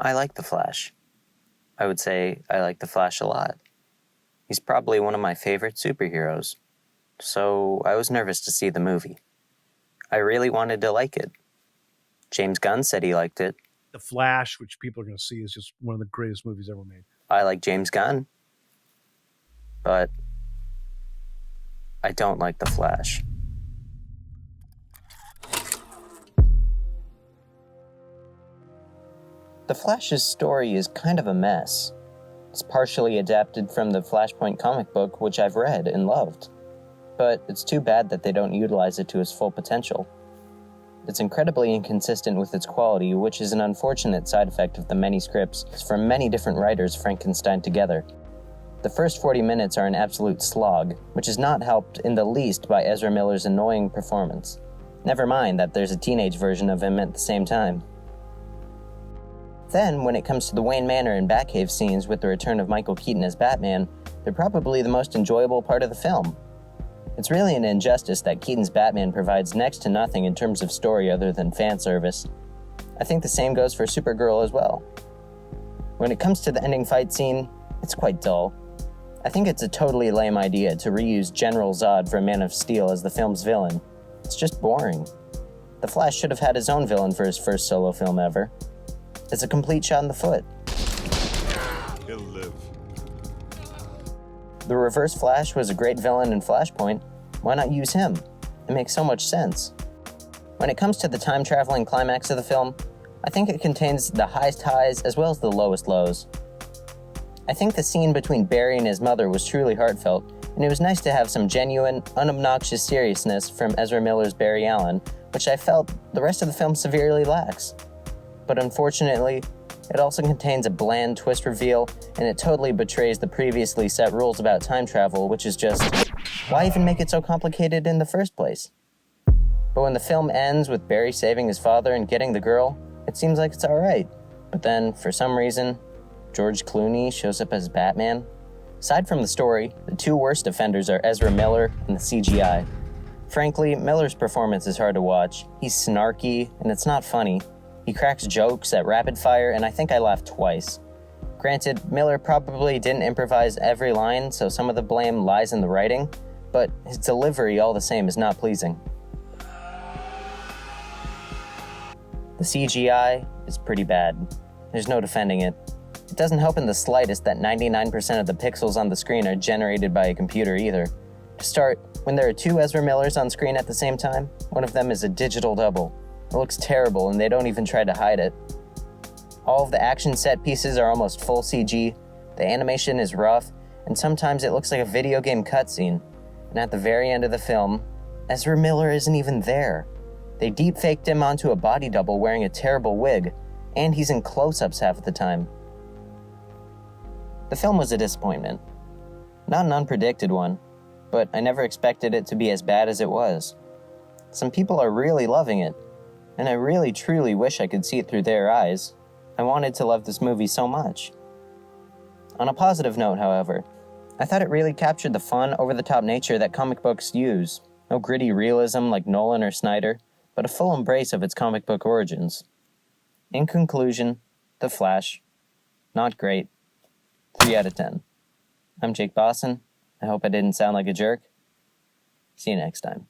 I like The Flash. I would say I like The Flash a lot. He's probably one of my favorite superheroes, so I was nervous to see the movie. I really wanted to like it. James Gunn said he liked it. The Flash, which people are going to see, is just one of the greatest movies ever made. I like James Gunn, but I don't like The Flash. The Flash's story is kind of a mess. It's partially adapted from the Flashpoint comic book, which I've read and loved. But it's too bad that they don't utilize it to its full potential. It's incredibly inconsistent with its quality, which is an unfortunate side effect of the many scripts from many different writers Frankenstein together. The first 40 minutes are an absolute slog, which is not helped in the least by Ezra Miller's annoying performance. Never mind that there's a teenage version of him at the same time. Then, when it comes to the Wayne Manor and Batcave scenes with the return of Michael Keaton as Batman, they're probably the most enjoyable part of the film. It's really an injustice that Keaton's Batman provides next to nothing in terms of story other than fan service. I think the same goes for Supergirl as well. When it comes to the ending fight scene, it's quite dull. I think it's a totally lame idea to reuse General Zod from Man of Steel as the film's villain. It's just boring. The Flash should have had his own villain for his first solo film ever. It's a complete shot in the foot. He'll live. The Reverse Flash was a great villain in Flashpoint. Why not use him? It makes so much sense. When it comes to the time-traveling climax of the film, I think it contains the highest highs as well as the lowest lows. I think the scene between Barry and his mother was truly heartfelt, and it was nice to have some genuine, unobnoxious seriousness from Ezra Miller's Barry Allen, which I felt the rest of the film severely lacks. But unfortunately, it also contains a bland twist reveal, and it totally betrays the previously set rules about time travel, which is just, why even make it so complicated in the first place? But when the film ends with Barry saving his father and getting the girl, it seems like it's alright. But then, for some reason, George Clooney shows up as Batman. Aside from the story, the two worst offenders are Ezra Miller and the CGI. Frankly, Miller's performance is hard to watch. He's snarky, and it's not funny. He cracks jokes at rapid fire, and I think I laughed twice. Granted, Miller probably didn't improvise every line, so some of the blame lies in the writing, but his delivery all the same is not pleasing. The CGI is pretty bad. There's no defending it. It doesn't help in the slightest that 99% of the pixels on the screen are generated by a computer either. To start, when there are two Ezra Millers on screen at the same time, one of them is a digital double. It looks terrible, and they don't even try to hide it. All of the action set pieces are almost full CG, the animation is rough, and sometimes it looks like a video game cutscene. And at the very end of the film, Ezra Miller isn't even there. They deep-faked him onto a body double wearing a terrible wig, and he's in close-ups half the time. The film was a disappointment. Not an unpredicted one, but I never expected it to be as bad as it was. Some people are really loving it, and I really truly wish I could see it through their eyes. I wanted to love this movie so much. On a positive note, however, I thought it really captured the fun, over-the-top nature that comic books use. No gritty realism like Nolan or Snyder, but a full embrace of its comic book origins. In conclusion, The Flash. Not great. 3 out of 10. I'm Jake Bosson. I hope I didn't sound like a jerk. See you next time.